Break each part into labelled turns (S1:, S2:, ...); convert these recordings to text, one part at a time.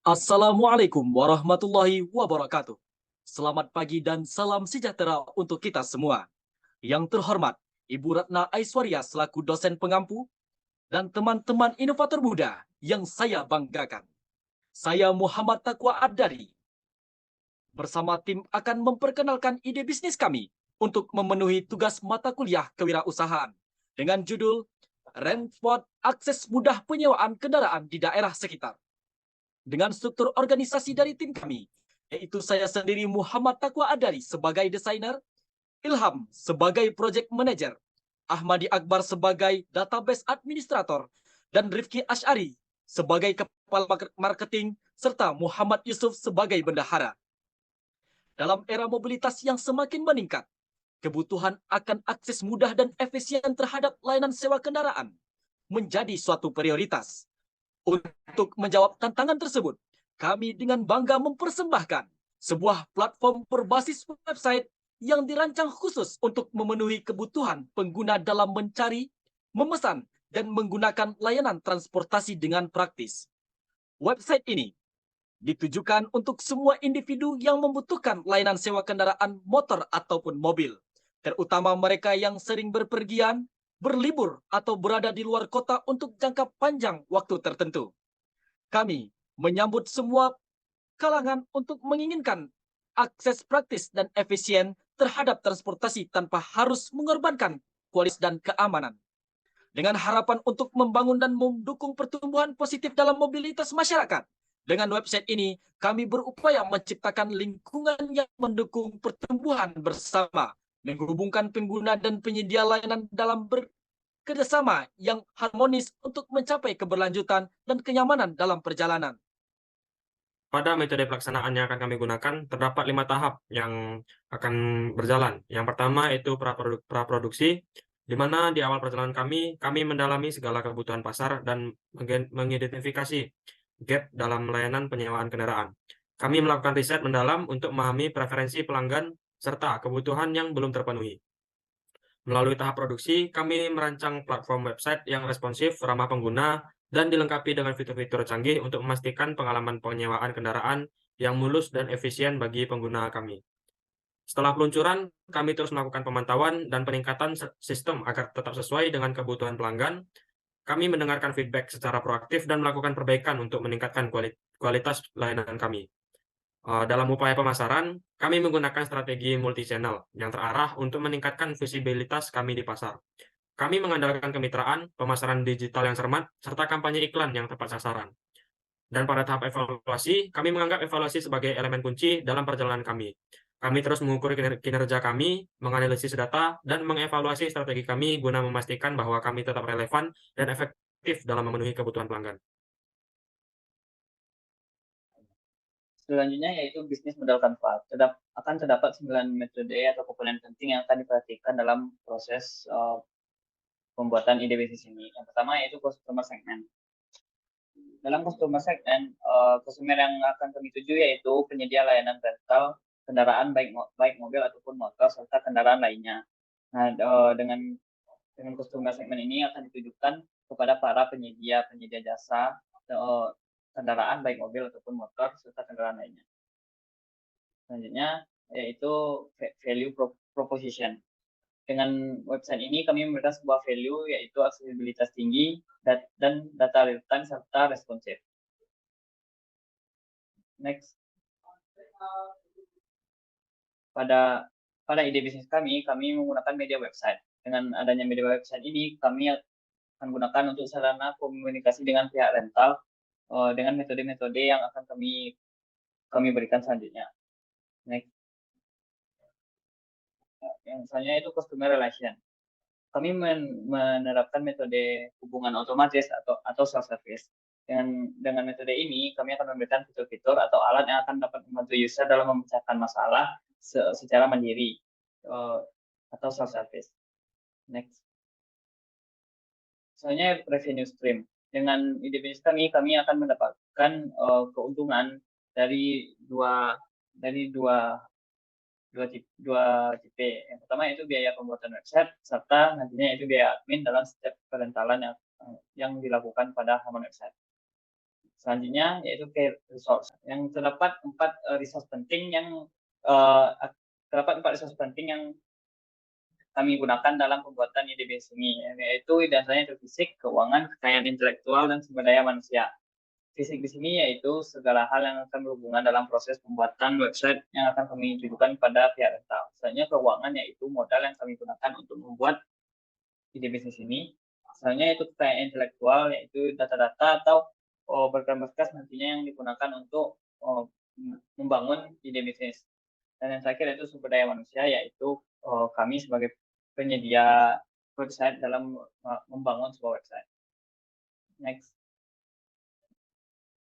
S1: Assalamualaikum warahmatullahi wabarakatuh. Selamat pagi dan salam sejahtera untuk kita semua. Yang terhormat, Ibu Ratna Aiswarya selaku dosen pengampu dan teman-teman inovator muda yang saya banggakan. Saya Muhammad Taqwa Adari. Bersama tim akan memperkenalkan ide bisnis kami untuk memenuhi tugas mata kuliah kewirausahaan dengan judul Renport Akses Mudah Penyewaan Kendaraan di Daerah Sekitar. Dengan struktur organisasi dari tim kami, yaitu saya sendiri Muhammad Taqwa Adari sebagai desainer, Ilham sebagai project manager, Ahmadi Akbar sebagai database administrator, dan Rifki Ash'ari sebagai kepala marketing, serta Muhammad Yusuf sebagai bendahara. Dalam era mobilitas yang semakin meningkat, kebutuhan akan akses mudah dan efisien terhadap layanan sewa kendaraan menjadi suatu prioritas. Untuk menjawab tantangan tersebut, kami dengan bangga mempersembahkan sebuah platform berbasis website yang dirancang khusus untuk memenuhi kebutuhan pengguna dalam mencari, memesan, dan menggunakan layanan transportasi dengan praktis. Website ini ditujukan untuk semua individu yang membutuhkan layanan sewa kendaraan motor ataupun mobil, terutama mereka yang sering berpergian, berlibur, atau berada di luar kota untuk jangka panjang waktu tertentu. Kami menyambut semua kalangan untuk menginginkan akses praktis dan efisien terhadap transportasi tanpa harus mengorbankan kualitas dan keamanan. Dengan harapan untuk membangun dan mendukung pertumbuhan positif dalam mobilitas masyarakat. Dengan website ini, kami berupaya menciptakan lingkungan yang mendukung pertumbuhan bersama, menghubungkan pengguna dan penyedia layanan dalam kerjasama yang harmonis untuk mencapai keberlanjutan dan kenyamanan dalam perjalanan.
S2: Pada metode pelaksanaan yang akan kami gunakan, terdapat 5 tahap yang akan berjalan. Yang pertama itu praproduksi, di mana di awal perjalanan kami mendalami segala kebutuhan pasar dan mengidentifikasi gap dalam layanan penyewaan kendaraan. Kami melakukan riset mendalam untuk memahami preferensi pelanggan serta kebutuhan yang belum terpenuhi. Melalui tahap produksi, kami merancang platform website yang responsif, ramah pengguna, dan dilengkapi dengan fitur-fitur canggih untuk memastikan pengalaman penyewaan kendaraan yang mulus dan efisien bagi pengguna kami. Setelah peluncuran, kami terus melakukan pemantauan dan peningkatan sistem agar tetap sesuai dengan kebutuhan pelanggan. Kami mendengarkan feedback secara proaktif dan melakukan perbaikan untuk meningkatkan kualitas layanan kami. Dalam upaya pemasaran, kami menggunakan strategi multi-channel yang terarah untuk meningkatkan visibilitas kami di pasar. Kami mengandalkan kemitraan, pemasaran digital yang cermat, serta kampanye iklan yang tepat sasaran. Dan pada tahap evaluasi, kami menganggap evaluasi sebagai elemen kunci dalam perjalanan kami. Kami terus mengukur kinerja kami, menganalisis data, dan mengevaluasi strategi kami guna memastikan bahwa kami tetap relevan dan efektif dalam memenuhi kebutuhan pelanggan.
S3: Selanjutnya yaitu bisnis modal kanva. Akan terdapat 9 metode atau komponen penting yang akan diperhatikan dalam proses pembuatan ide bisnis ini. Yang pertama yaitu customer segment. Dalam customer segment, customer yang akan kami tuju yaitu penyedia layanan rental kendaraan baik mobil ataupun motor serta kendaraan lainnya. Nah, dengan customer segment ini akan ditujukan kepada para penyedia jasa kendaraan baik mobil ataupun motor serta kendaraan lainnya. Selanjutnya yaitu value proposition. Dengan website ini kami memberikan sebuah value yaitu aksesibilitas tinggi dan data real time serta responsif. Next. Pada ide bisnis kami menggunakan media website. Dengan adanya media website ini, kami akan gunakan untuk sarana komunikasi dengan pihak rental dengan metode-metode yang akan kami berikan selanjutnya. Next. Yang selanjutnya itu customer relation. Kami menerapkan metode hubungan otomatis atau self service. Dengan metode ini, kami akan memberikan fitur-fitur atau alat yang akan dapat membantu user dalam memecahkan masalah secara mandiri atau self service. Next. Selanjutnya revenue stream. Dengan ide bisnis kami akan mendapatkan keuntungan dari dua tipe. Yang pertama itu biaya pembuatan website serta nantinya itu biaya admin dalam setiap perentalan yang dilakukan pada halaman website. Selanjutnya yaitu key resource. Yang terdapat 4 resource penting yang kami gunakan dalam pembuatan IDBS ini, yaitu dasarnya itu fisik, keuangan, kekayaan intelektual, dan sumber daya manusia. Fisik di sini yaitu segala hal yang akan berhubungan dalam proses pembuatan website yang akan kami tujukan pada pihak rental. Selanjutnya keuangan yaitu modal yang kami gunakan untuk membuat ide bisnis ini. Selanjutnya itu kekayaan intelektual yaitu data-data atau berkas-berkas nantinya yang digunakan untuk membangun ide bisnis. Dan yang terakhir itu sumber daya manusia yaitu kami sebagai penyedia website dalam membangun sebuah website. Next.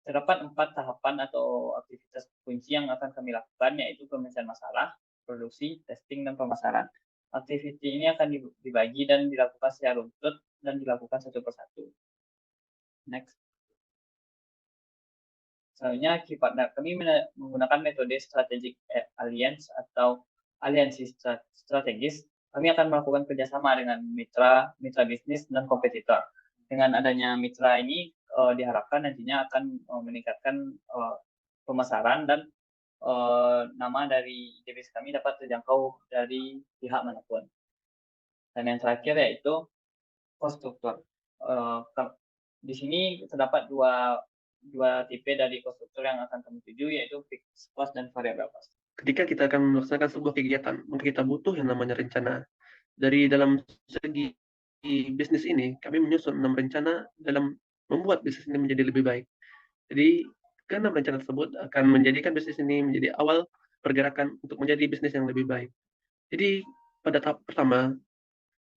S3: Terdapat 4 tahapan atau aktivitas kunci yang akan kami lakukan, yaitu pemecahan masalah, produksi, testing, dan pemasaran. Aktiviti ini akan dibagi dan dilakukan secara runtut dan dilakukan satu persatu. Next. Selanjutnya, kami menggunakan metode strategic alliance atau aliansi strategis. Kami akan melakukan kerjasama dengan mitra bisnis, dan kompetitor. Dengan adanya mitra ini, diharapkan nantinya akan meningkatkan pemasaran dan nama dari IDBS kami dapat terjangkau dari pihak manapun. Dan yang terakhir yaitu cost structure. Di sini terdapat dua tipe dari cost structure yang akan kami tuju, yaitu fixed cost dan variable cost.
S4: Ketika kita akan melaksanakan sebuah kegiatan, maka kita butuh yang namanya rencana. Dari dalam segi bisnis ini, kami menyusun 6 rencana dalam membuat bisnis ini menjadi lebih baik. Jadi, ke-6 rencana tersebut akan menjadikan bisnis ini menjadi awal pergerakan untuk menjadi bisnis yang lebih baik. Jadi, pada tahap pertama,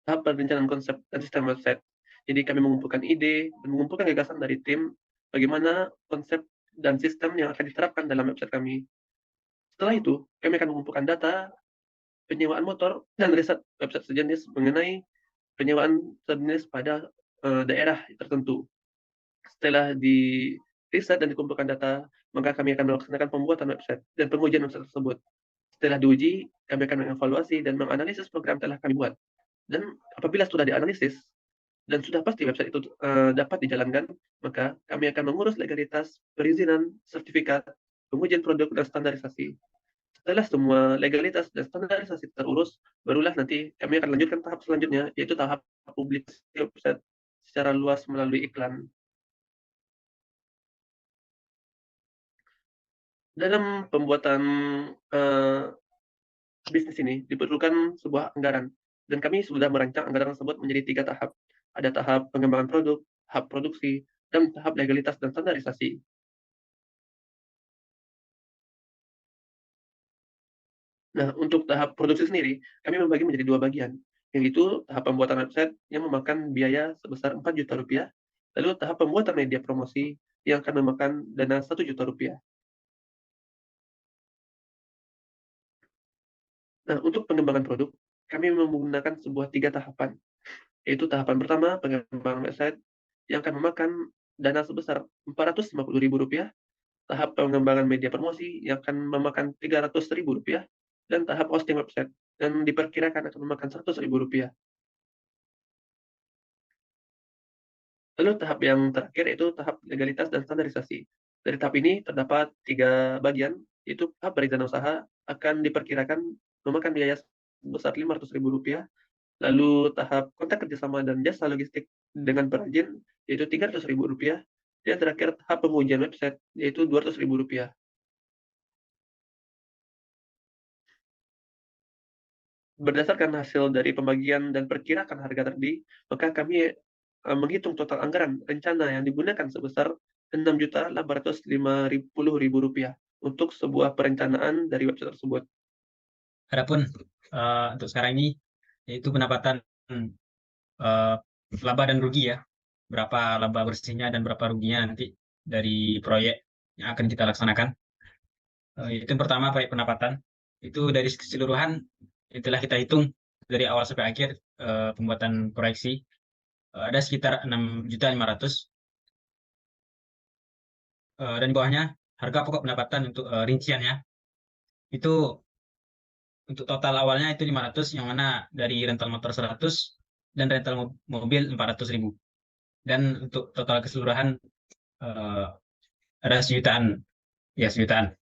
S4: tahap perencanaan konsep dan sistem website. Jadi, kami mengumpulkan ide dan mengumpulkan gagasan dari tim bagaimana konsep dan sistem yang akan diterapkan dalam website kami. Setelah itu, kami akan mengumpulkan data penyewaan motor dan riset website sejenis mengenai penyewaan sejenis pada daerah tertentu. Setelah di riset dan dikumpulkan data, maka kami akan melaksanakan pembuatan website dan pengujian website tersebut. Setelah diuji, kami akan mengevaluasi dan menganalisis program telah kami buat. Dan apabila sudah dianalisis dan sudah pasti website itu dapat dijalankan, maka kami akan mengurus legalitas, perizinan, sertifikat, pengujian produk, dan standarisasi. Setelah semua legalitas dan standarisasi terurus, barulah nanti kami akan lanjutkan tahap selanjutnya, yaitu tahap publikasi website secara luas melalui iklan. Dalam pembuatan bisnis ini diperlukan sebuah anggaran, dan kami sudah merancang anggaran tersebut menjadi 3 tahap. Ada tahap pengembangan produk, tahap produksi, dan tahap legalitas dan standarisasi. Nah, untuk tahap produksi sendiri, kami membagi menjadi 2 bagian, yaitu tahap pembuatan website yang memakan biaya sebesar Rp4 juta, lalu tahap pembuatan media promosi yang akan memakan dana Rp1 juta. Nah, untuk pengembangan produk, kami menggunakan sebuah 3 tahapan, yaitu tahapan pertama pengembangan website yang akan memakan dana sebesar Rp450.000, tahap pengembangan media promosi yang akan memakan Rp300.000, dan tahap hosting website yang diperkirakan akan memakan Rp100.000. Lalu tahap yang terakhir yaitu tahap legalitas dan standarisasi. Dari tahap ini terdapat 3 bagian, yaitu tahap perizinan usaha akan diperkirakan memakan biaya sebesar Rp500.000, lalu tahap kontrak kerjasama dan jasa logistik dengan perajin yaitu Rp300.000, dan terakhir tahap pengujian website yaitu Rp200.000. Berdasarkan hasil dari pembagian dan perkirakan harga tadi, maka kami menghitung total anggaran rencana yang digunakan sebesar Rp6.850.000 untuk sebuah perencanaan dari website tersebut.
S5: Adapun untuk sekarang ini yaitu pendapatan laba dan rugi ya, berapa laba bersihnya dan berapa ruginya nanti dari proyek yang akan kita laksanakan. Itu yang pertama, proyek pendapatan itu dari keseluruhan itulah kita hitung dari awal sampai akhir pembuatan proyeksi ada sekitar Rp6.500.000. Dan di bawahnya harga pokok pendapatan untuk rinciannya itu untuk total awalnya itu 500, yang mana dari rental motor 100 dan rental mobil 400.000. Dan untuk total keseluruhan ada sejutaan, ya sejutaan.